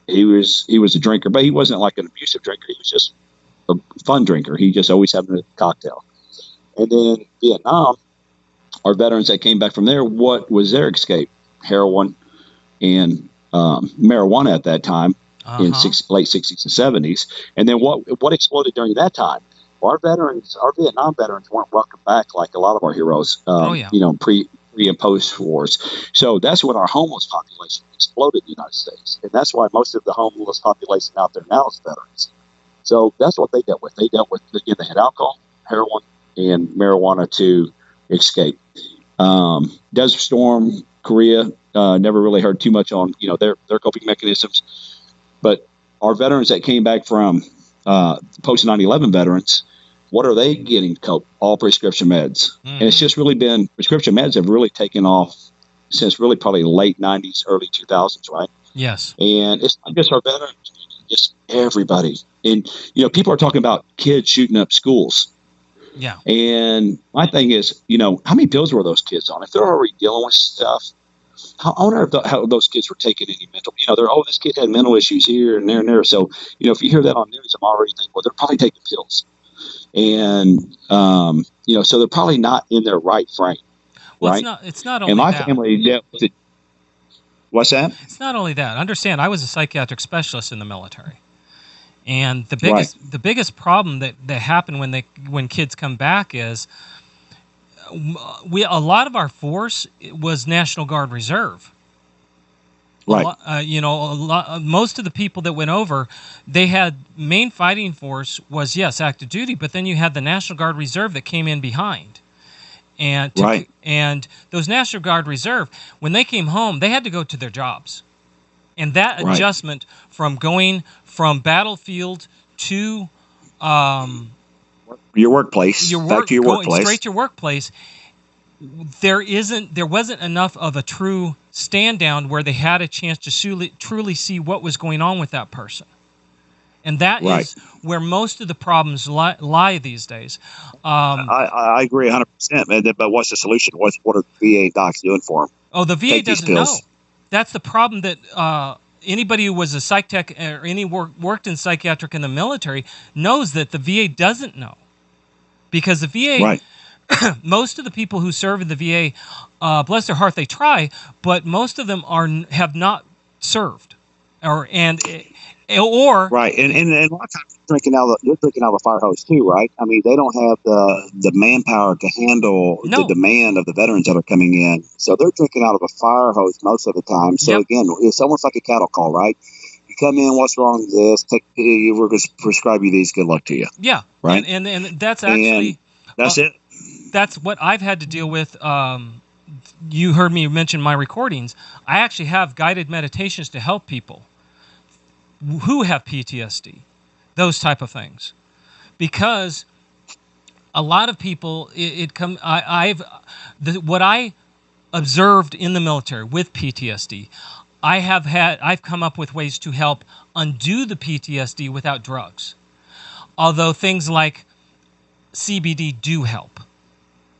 he was a drinker, but he wasn't like an abusive drinker. He was just a fun drinker. He just always having a cocktail. And then Vietnam, our veterans that came back from there, what was their escape? Heroin and marijuana at that time. in late 60s and 70s. And then what exploded during that time? Our Vietnam veterans weren't welcomed back like a lot of our heroes, pre and post wars. So that's when our homeless population exploded in the United States. And that's why most of the homeless population out there now is veterans. So that's what they dealt with. They had alcohol, heroin, and marijuana to escape. Desert Storm, Korea, never really heard too much on, their coping mechanisms. But our veterans that came back from post 9/11 veterans, what are they getting to cope? All prescription meds. And it's just really been, prescription meds have really taken off since really probably late 90s, early 2000s, right? Yes. And it's not just our veterans, just everybody. And, people are talking about kids shooting up schools. Yeah. And my thing is, how many pills were those kids on? If they're already dealing with stuff, I wonder how those kids were taking any mental, this kid had mental issues here and there and there. So, if you hear that on news, I'm already thinking, well, they're probably taking pills. And, so they're probably not in their right frame. Well, right? It's not only and my that. family dealt with it. What's that? It's not only that. Understand, I was a psychiatric specialist in the military. And the biggest problem that happened when kids come back is a lot of our force was National Guard Reserve. Right. Most of the people that went over, they had main fighting force was active duty, but then you had the National Guard Reserve that came in behind. And and those National Guard Reserve, when they came home, they had to go to their jobs. And that adjustment from going from battlefield to your workplace, back to your workplace, straight to your workplace, there wasn't enough of a true stand down where they had a chance to truly see what was going on with that person. And that is where most of the problems lie these days. I agree 100%. But what's the solution? What are the VA docs doing for them? Oh, the VA doesn't know. That's the problem that anybody who was a psych tech or worked in psychiatric in the military knows that the VA doesn't know. Because the VA, most of the people who serve in the VA, bless their heart, they try, but most of them have not served. Or and a lot of times they're drinking out of a fire hose too, right? I mean, they don't have the manpower to handle the demand of the veterans that are coming in, so they're drinking out of a fire hose most of the time. So again, it's almost like a cattle call, right? You come in, what's wrong with this? We're going to prescribe you these. Good luck to you. Yeah, right. And that's actually that's it. That's what I've had to deal with. You heard me mention my recordings. I actually have guided meditations to help people who have PTSD, those type of things, because a lot of people what I observed in the military with PTSD, I've come up with ways to help undo the PTSD without drugs, although things like CBD do help,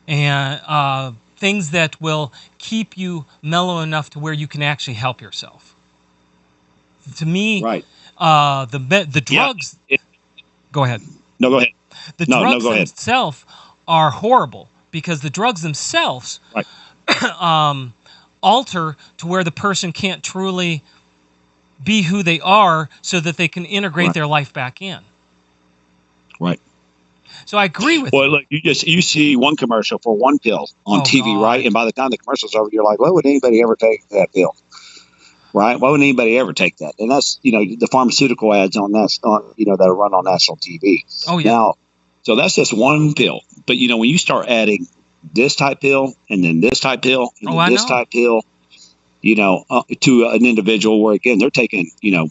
and things that will keep you mellow enough to where you can actually help yourself. To me, the drugs. Yeah. Go ahead. No, go ahead. The drugs themselves are horrible because the drugs themselves alter to where the person can't truly be who they are, so that they can integrate their life back in. Right. So I agree with you. Well, look, you see one commercial for one pill on TV, right? And by the time the commercial's over, you're like, why would anybody ever take that pill? Right? Why would anybody ever take that? And that's, the pharmaceutical ads that are run on national TV. Oh, yeah. Now, so that's just one pill. But, when you start adding this type pill and then this type pill and then this type pill, to an individual where, again, they're taking, I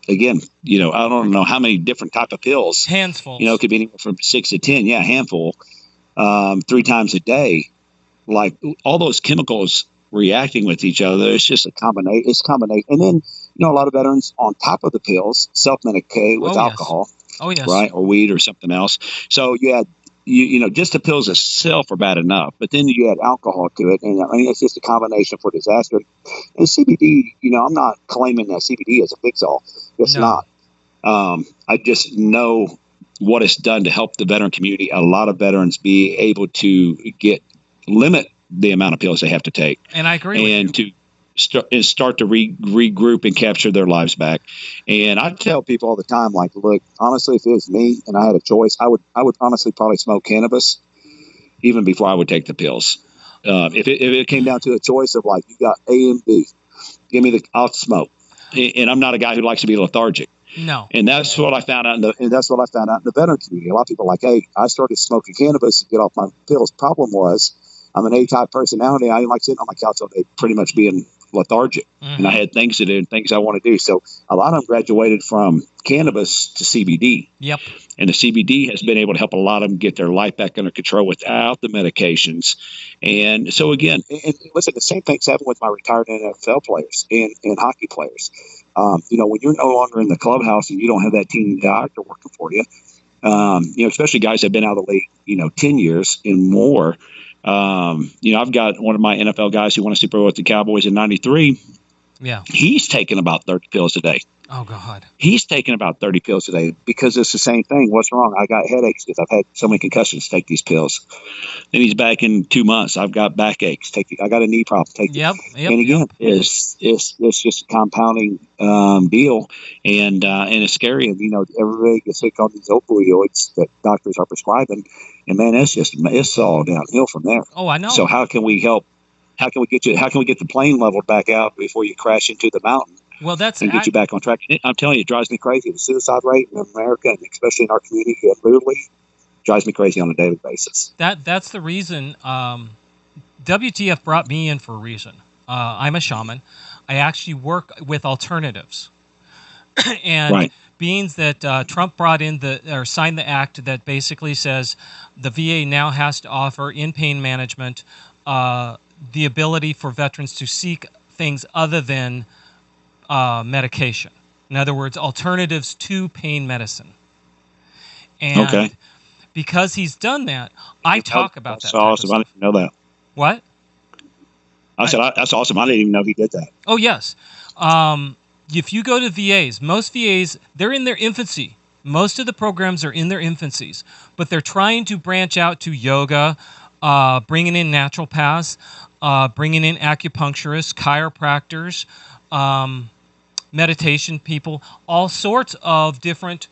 don't know how many different type of pills. Handfuls. It could be anywhere from 6 to 10. Yeah, handful. 3 times a day. Like all those chemicals reacting with each other. It's just a combination. It's combination. And then, a lot of veterans on top of the pills self-medicate with alcohol. Yes. Oh, yes. Right. Or weed or something else. So you had, just the pills itself are bad enough, but then you add alcohol to it. And it's just a combination for disaster. And CBD, I'm not claiming that CBD is a fix-all. It's not. I just know what it's done to help the veteran community. A lot of veterans be able to limit the amount of pills they have to take. And I agree with you. start to regroup and capture their lives back. And I tell people all the time, like, look, honestly, if it was me and I had a choice, I would honestly probably smoke cannabis even before I would take the pills. If it came down to a choice of like, you got A and B, I'll smoke. And I'm not a guy who likes to be lethargic. No. And that's what I found out in the veteran community. A lot of people are like, hey, I started smoking cannabis to get off my pills. Problem was, I'm an A-type personality. I didn't like sitting on my couch all day, pretty much being lethargic. Mm-hmm. And I had things to do and things I want to do. So a lot of them graduated from cannabis to CBD. Yep. And the CBD has been able to help a lot of them get their life back under control without the medications. And so again, and listen, the same thing's happened with my retired NFL players and hockey players. When you're no longer in the clubhouse and you don't have that team doctor working for you, especially guys that have been out of the league, 10 years and more. I've got one of my NFL guys who won a Super Bowl with the Cowboys in '93. Yeah. He's taking about 30 pills a day. Oh, God. He's taking about 30 pills a day because it's the same thing. What's wrong? I got headaches because I've had so many concussions. Take these pills. Then he's back in 2 months. I've got backaches. I got a knee problem. Take Yep. And again, it's just a compounding deal, and it's scary. And everybody gets sick on these opioids that doctors are prescribing, and man, it's all downhill from there. Oh, I know. So how can we help? How can we get the plane leveled back out before you crash into the mountain? Well, and get you back on track. I'm telling you, it drives me crazy. The suicide rate in America, and especially in our community, it literally drives me crazy on a daily basis. That's the reason WTF brought me in for a reason. I'm a shaman. I actually work with alternatives, and right. Being that Trump brought in signed the act that basically says the VA now has to offer in pain management the ability for veterans to seek things other than medication. In other words, alternatives to pain medicine. And because he's done that, I talk about that. That's awesome. I didn't know that. What? I said, that's awesome. I didn't even know he did that. Oh, yes. If you go to VAs, most VAs, they're in their infancy. Most of the programs are in their infancies, but they're trying to branch out to yoga, bringing in naturopaths, bringing in acupuncturists, chiropractors, meditation people, all sorts of different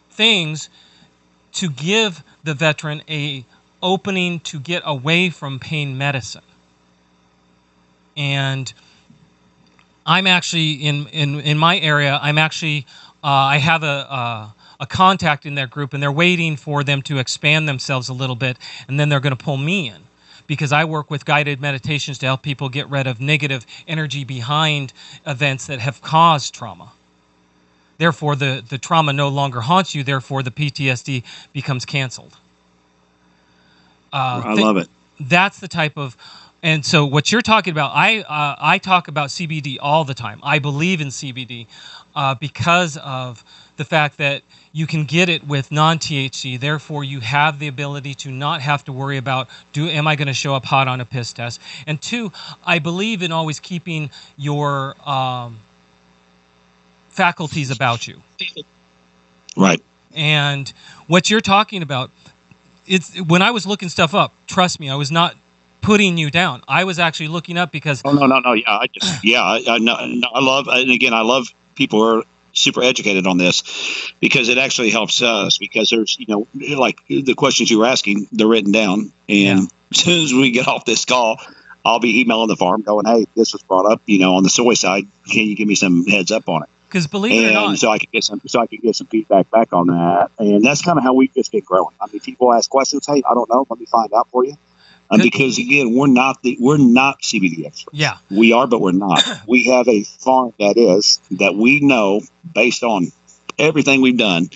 things to give the veteran a opening to get away from pain medicine. And I'm actually in my area. I'm actually I have a contact in their group, and they're waiting for them to expand themselves a little bit, and then they're going to pull me in. Because I work with guided meditations to help people get rid of negative energy behind events that have caused trauma. Therefore, the trauma no longer haunts you. Therefore, the PTSD becomes canceled. I love it. That's the type of... And so what you're talking about, I talk about CBD all the time. I believe in CBD because of the fact that you can get it with non-THC. Therefore, you have the ability to not have to worry about, am I going to show up hot on a piss test? And two, I believe in always keeping your faculties about you. Right. And what you're talking about, when I was looking stuff up, trust me, I was not putting you down. I was actually looking up because... Oh, no. Yeah, I love, and again, I love people who are super educated on this because it actually helps us because there's, like the questions you were asking, they're written down. And as soon as we get off this call, I'll be emailing the farm going, hey, this was brought up, on the soy side. Can you give me some heads up on it? Because believe it or not, so I could get some feedback back on that. And that's kind of how we just get growing. I mean, people ask questions. Hey, I don't know. Let me find out for you. Because again, we're not CBD experts. Yeah, we are, but we're not. We have a farm that we know based on everything we've done.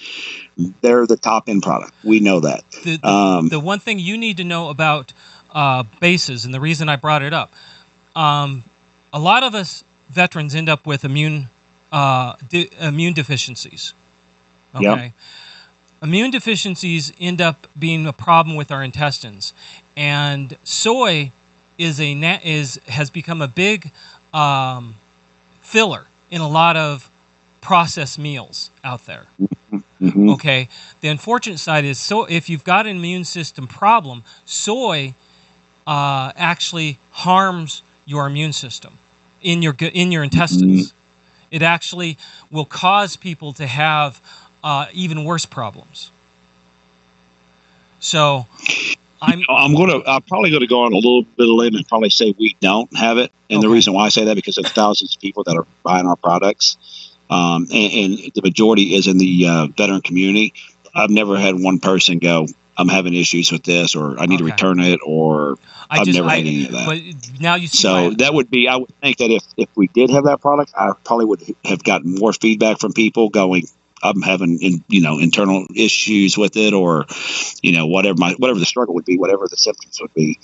They're the top end product. We know that. The one thing you need to know about bases, and the reason I brought it up, a lot of us veterans end up with immune deficiencies. Okay. Yep. Immune deficiencies end up being a problem with our intestines, and soy has become a big filler in a lot of processed meals out there. Mm-hmm. Okay, the unfortunate side is if you've got an immune system problem, soy actually harms your immune system. in your intestines. It actually will cause people to have even worse problems. So I'm probably going to go on a little bit of limb and probably say we don't have it. And the reason why I say that, because of thousands of people that are buying our products. And the majority is in the veteran community. I've never had one person go, I'm having issues with this, or I need to return it, or I've never had any of that. But now you see. So that would be, I would think that if we did have that product, I probably would have gotten more feedback from people going, I'm having internal issues with it, or whatever the struggle would be, whatever the symptoms would be.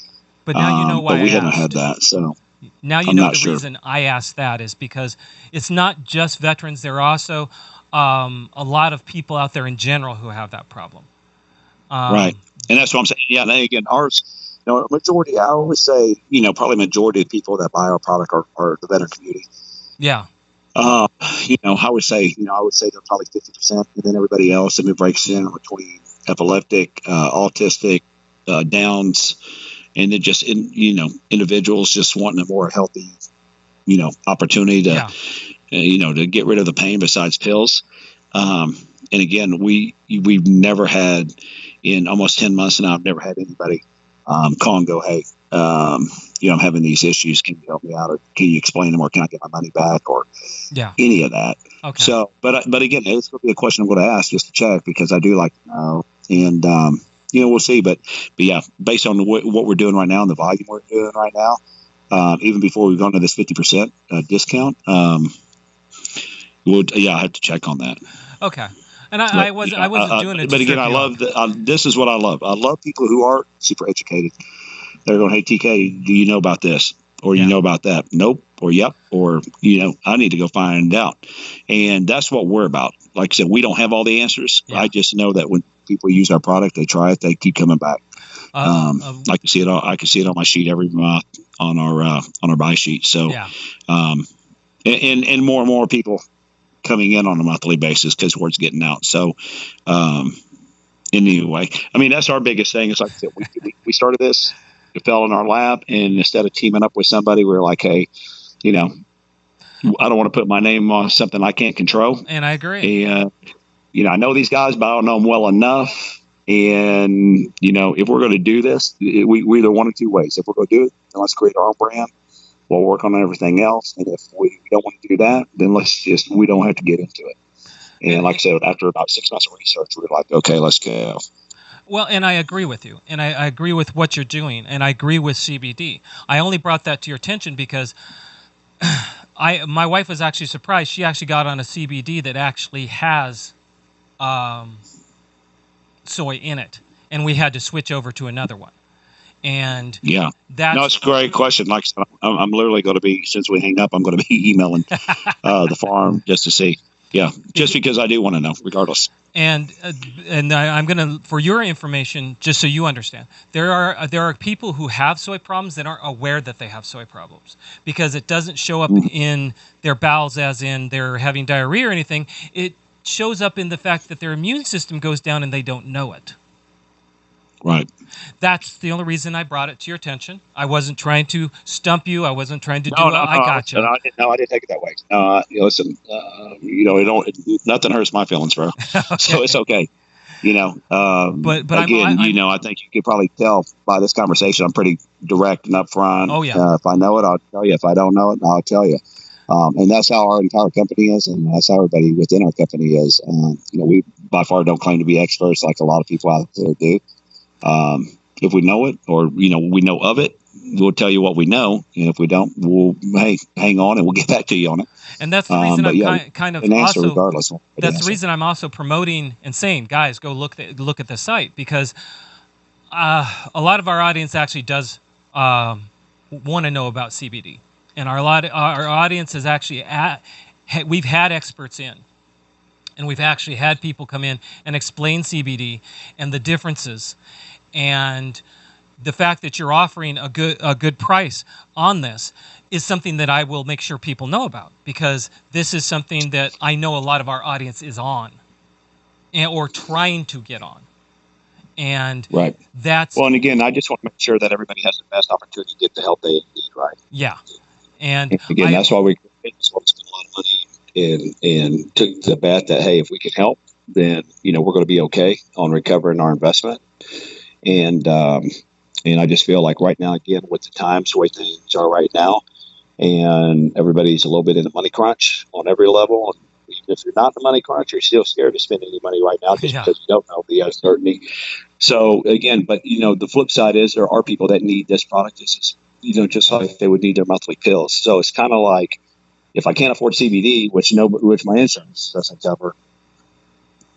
But now you know why. But we haven't had that, so. Now you know the reason I asked that is because it's not just veterans. There are also a lot of people out there in general who have that problem. Right, and that's what I'm saying. Yeah, and again, ours, majority. I always say, probably majority of people that buy our product are the veteran community. Yeah. I would say, they're probably 50%, and then everybody else, it breaks in between epileptic, autistic, Downs, and then just individuals just wanting a more healthy, opportunity to, to get rid of the pain besides pills. And again, we've never had, in almost 10 months now, I've never had anybody call and go, hey, I'm having these issues. Can you help me out, or can you explain them, or can I get my money back, or any of that? Okay. So, but again, it's going to be a question I'm going to ask just to check, because I do like to know, and we'll see. But yeah, based on what we're doing right now and the volume we're doing right now, even before we've gone to this 50% discount, I have to check on that. Okay. And I wasn't doing it. But again, I love this is what I love. I love people who are super educated. They're going, hey, TK, do you know about this? Or you know about that? Nope. Or yep. Or, I need to go find out. And that's what we're about. Like I said, we don't have all the answers. Yeah. I just know that when people use our product, they try it, they keep coming back. I can see it on my sheet every month on our buy sheet. So, and more and more people coming in on a monthly basis because word's getting out. So, anyway, that's our biggest thing. Is like I said, we started this, it fell in our lap, and instead of teaming up with somebody, we're like, hey, I don't want to put my name on something I can't control. And I agree. And, I know these guys, but I don't know them well enough. And, if we're going to do this, we either one of two ways. If we're going to do it, then let's create our own brand. We'll work on everything else. And if we don't want to do that, then we don't have to get into it. And like I said, after about 6 months of research, we're like, okay, let's go. Well, and I agree with you. And I agree with what you're doing. And I agree with CBD. I only brought that to your attention because my wife was actually surprised. She actually got on a CBD that actually has soy in it. And we had to switch over to another one. And that's a great question. Like I said, I'm literally going to be, since we hang up, I'm going to be emailing the farm just to see. Yeah, just because I do want to know, regardless. And I'm going to, for your information, just so you understand, there are people who have soy problems that aren't aware that they have soy problems because it doesn't show up in their bowels as in they're having diarrhea or anything. It shows up in the fact that their immune system goes down and they don't know it. Right. That's the only reason I brought it to your attention. I wasn't trying to stump you. I wasn't trying to I got you. I didn't take it that way. Listen, nothing hurts my feelings, bro. Okay. So it's okay. But again, I think you could probably tell by this conversation, I'm pretty direct and upfront. Oh yeah. If I know it, I'll tell you. If I don't know it, I'll tell you. And that's how our entire company is, and that's how everybody within our company is. We by far don't claim to be experts like a lot of people out there do. If we know it, or we know of it, we'll tell you what we know, and if we don't, we'll hang on and we'll get back to you on it. And that's the reason I'm kind of also. Regardless, that's the reason I'm also promoting and saying, guys, go look at the site, because a lot of our audience actually does want to know about CBD, and our audience is actually we've had experts in. And we've actually had people come in and explain CBD and the differences, and the fact that you're offering a good price on this is something that I will make sure people know about, because this is something that I know a lot of our audience is on, or trying to get on, and right. That's well. And again, I just want to make sure that everybody has the best opportunity to get the help they need. Right. Yeah. And again, that's why we spent a lot of money and took the bet that, hey, if we can help, then we're going to be okay on recovering our investment. And I just feel like right now, again, with the times the way things are right now, and everybody's a little bit in the money crunch on every level. And even if you're not in the money crunch, you're still scared to spend any money right now just because you don't know the uncertainty. So again, but the flip side is there are people that need this product. This is just like they would need their monthly pills. So it's kind of like, if I can't afford CBD, which my insurance doesn't cover,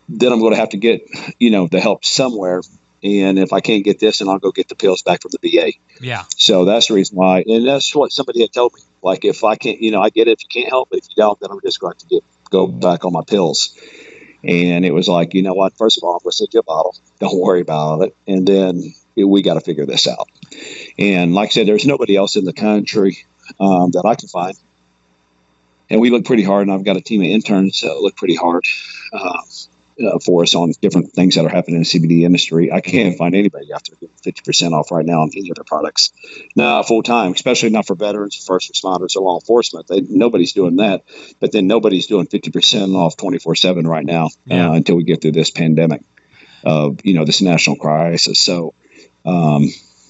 then I'm going to have to get the help somewhere. And if I can't get this, then I'll go get the pills back from the VA. Yeah. So that's the reason why. And that's what somebody had told me. Like, if I can't, I get it if you can't help, but if you don't, then I'm just going to go back on my pills. And it was like, you know what? First of all, I'm going to send you a bottle. Don't worry about it. And then we got to figure this out. And like I said, there's nobody else in the country that I can find. And we look pretty hard, and I've got a team of interns that look pretty hard for us on different things that are happening in the CBD industry. I can't find anybody out there giving 50% off right now on any of their products. Not full time, especially not for veterans, first responders, or law enforcement. Nobody's doing that. But then nobody's doing 50% off 24/7 right now until we get through this pandemic of this national crisis. So.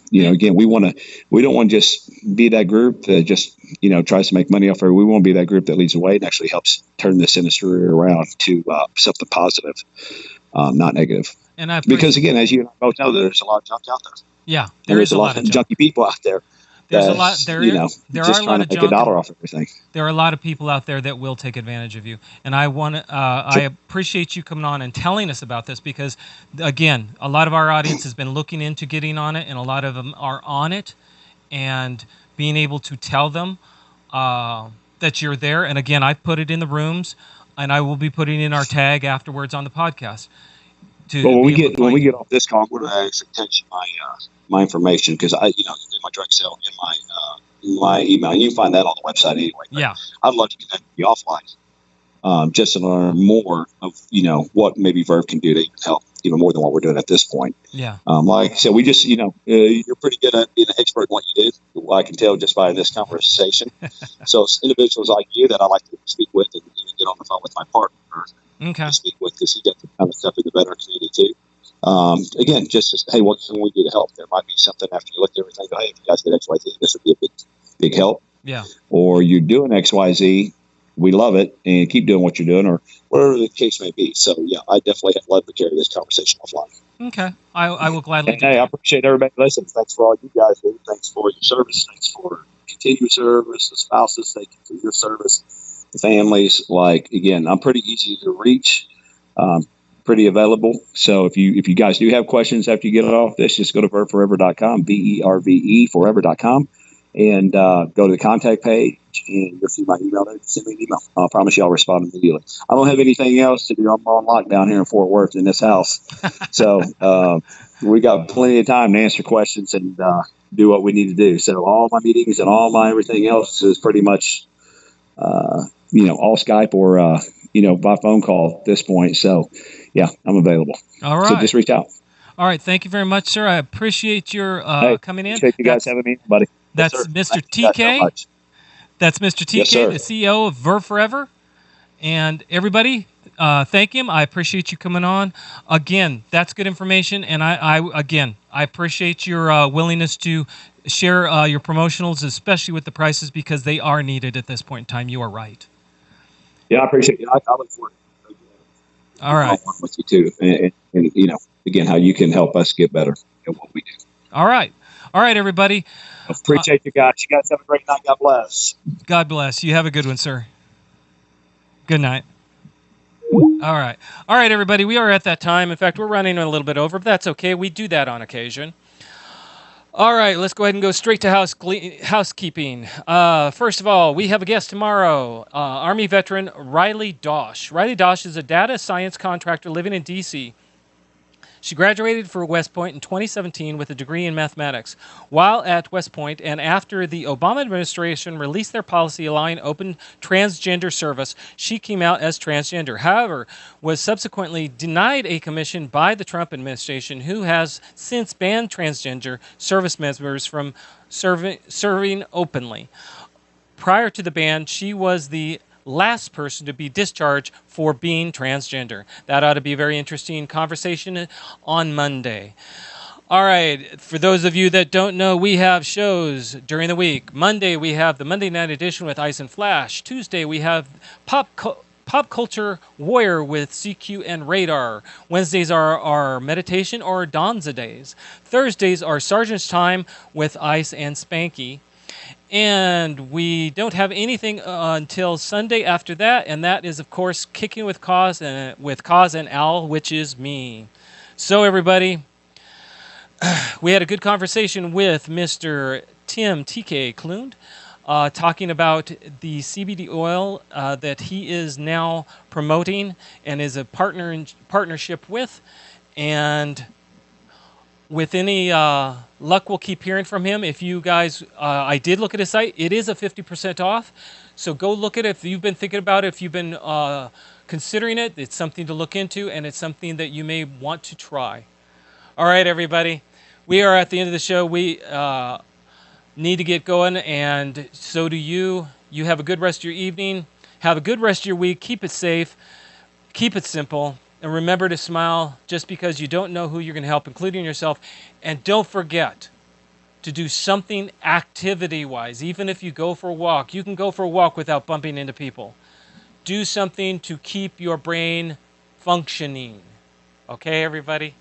Again, we don't want to just be that group that just, tries to make money off it. We want to be that group that leads the way and actually helps turn this industry around to something positive, not negative. Because again, as you both know, there's a lot of junk out there. Yeah, there's a lot of junky people out there. There's a lot. There are a lot of make a dollar off everything. There are a lot of people out there that will take advantage of you, and I appreciate you coming on and telling us about this because, again, a lot of our audience has been looking into getting on it, and a lot of them are on it, and being able to tell them that you're there. And again, I put it in the rooms, and I will be putting in our tag afterwards on the podcast. When we get off this call, I'm going to actually text you my information because I do my direct sale in my email. You can find that on the website anyway. Yeah, I'd love to connect with you offline, just to learn more of what maybe Verve can do to even help even more than what we're doing at this point. Yeah. Like I said, we just you're pretty good at being an expert in what you do. I can tell just by this conversation. So it's individuals like you that I like to speak with and even get on the phone with my partner. To speak with because he does the kind of stuff in the veteran community too. Again, just hey, what can we do to help? There might be something after you look at everything. Hey, if you guys did XYZ, this would be a big help. Yeah. Or you're doing XYZ, we love it, and keep doing what you're doing, or whatever the case may be. So yeah, I definitely have love to carry this conversation offline. Okay, I will gladly. And hey, I appreciate everybody listening. Thanks for all you guys do. Thanks for your service. Thanks for continued service. The spouses, thank you for your service. The families, again, I'm pretty easy to reach, pretty available. So if you guys do have questions after you get it off this, just go to verveforever.com, VERVE forever.com, and go to the contact page, and you'll see my email there. Send me an email. I promise you I'll respond immediately. I don't have anything else to do. I'm on lockdown here in Fort Worth in this house. So we got plenty of time to answer questions and do what we need to do. So all my meetings and all my everything else is pretty much all Skype or, by phone call at this point. So, yeah, I'm available. All right. So just reach out. All right. Thank you very much, sir. I appreciate your coming in. Appreciate you guys having me, buddy. That's yes, Mr. TK. So that's Mr. TK, yes, the CEO of Verve Forever. And everybody, thank him. I appreciate you coming on. Again, that's good information. And I appreciate your willingness to share your promotionals, especially with the prices, because they are needed at this point in time. You are right. Yeah, I appreciate it. I look forward to all right with you too, and again, how you can help us get better at what we do. All right, everybody. Appreciate you guys. You guys have a great night. God bless. God bless. You have a good one, sir. Good night. All right, everybody. We are at that time. In fact, we're running a little bit over, but that's okay. We do that on occasion. All right, let's go ahead and go straight to housekeeping. First of all, we have a guest tomorrow, Army veteran Riley Dosh. Riley Dosh is a data science contractor living in D.C. She graduated from West Point in 2017 with a degree in mathematics. While at West Point and after the Obama administration released their policy allowing open transgender service, she came out as transgender. However, was subsequently denied a commission by the Trump administration, who has since banned transgender service members from serving openly. prior to the ban, she was the last person to be discharged for being transgender. That ought to be a very interesting conversation on Monday. All right, for those of you that don't know, we have shows during the week. Monday, we have the Monday Night Edition with Ice and Flash. Tuesday, we have Pop Culture Warrior with CQ and Radar. Wednesdays are our meditation or Donza days. Thursdays are Sergeant's Time with Ice and Spanky. And we don't have anything until Sunday after that, and that is, of course, Kicking with Koz and Al, which is me. So, everybody, we had a good conversation with Mr. Tim TK Klund, talking about the CBD oil that he is now promoting and is a partnership with. And with any luck, we'll keep hearing from him. If you guys, I did look at his site. It is a 50% off. So go look at it. If you've been thinking about it, if you've been considering it, it's something to look into, and it's something that you may want to try. All right, everybody. We are at the end of the show. We need to get going, and so do you. You have a good rest of your evening. Have a good rest of your week. Keep it safe. Keep it simple. And remember to smile just because you don't know who you're going to help, including yourself. And don't forget to do something activity-wise. Even if you go for a walk, you can go for a walk without bumping into people. Do something to keep your brain functioning. Okay, everybody?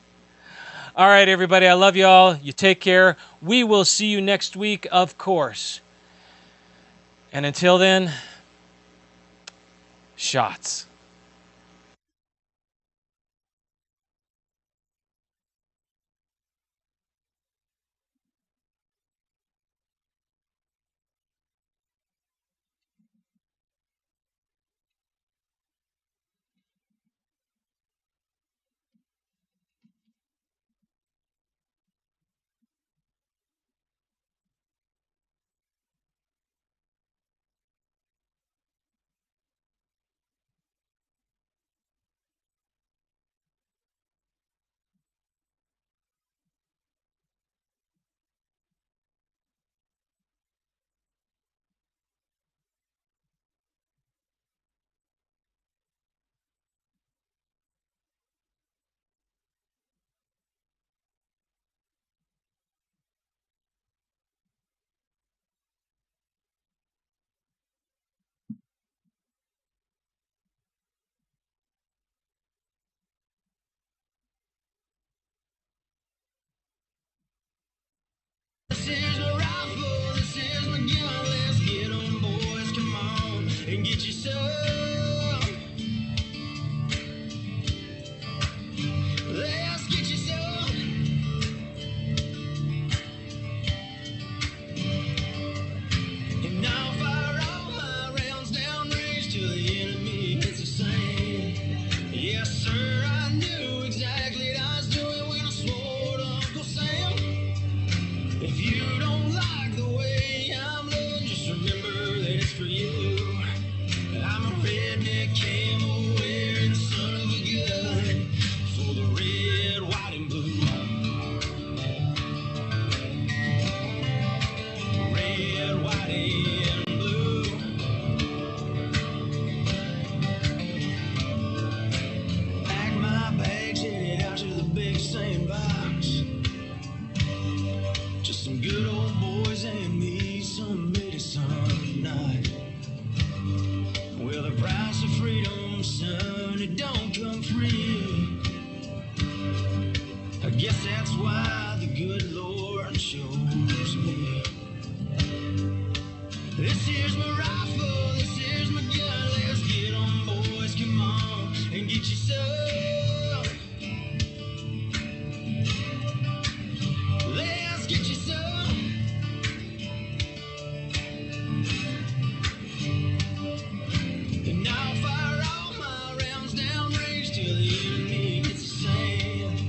All right, everybody, I love you all. You take care. We will see you next week, of course. And until then, shots. This is my rifle, this is my gun. Let's get on, boys, come on and get you some. Let's get you some. And I'll fire all my rounds down range till the enemy hits the sand. Yes, sir, I knew exactly what I was doing when I swore to Uncle Sam. If you don't like the way I'm looking, just remember that it's for you. I'm a redneck camel wearing son of a gun for the red, white, and blue. Red, white, and blue. Pack my bags, headed out to the big sandbox. Just some good old boys and me, some medicine tonight. Well, the price of freedom, son, it don't come free. I guess that's why the good Lord chose me. This here's my rifle, this here's my gun. Let's get on, boys, come on and get you some. Let's get you some. And I'll fire all my rounds down range till the enemy hits the sand.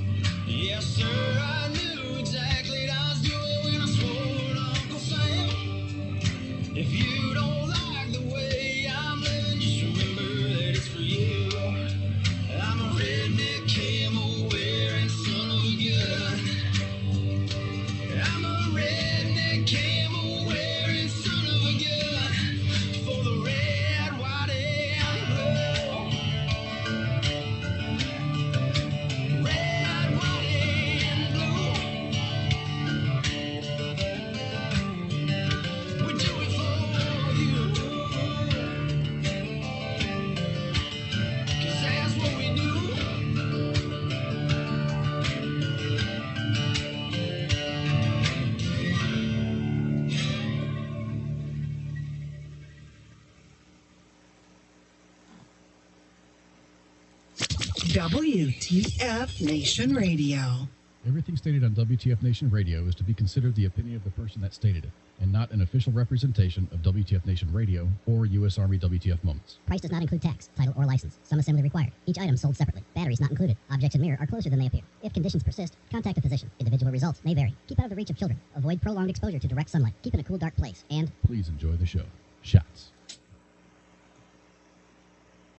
Yes, sir, I knew exactly what I was doing when I swore to Uncle Sam. If you don't like WTF Nation Radio. Everything stated on WTF Nation Radio is to be considered the opinion of the person that stated it, and not an official representation of WTF Nation Radio or U.S. Army WTF Moments. Price does not include tax, title, or license. Some assembly required. Each item sold separately. Batteries not included. Objects in mirror are closer than they appear. If conditions persist, contact a physician. Individual results may vary. Keep out of the reach of children. Avoid prolonged exposure to direct sunlight. Keep in a cool, dark place. And please enjoy the show. Shots.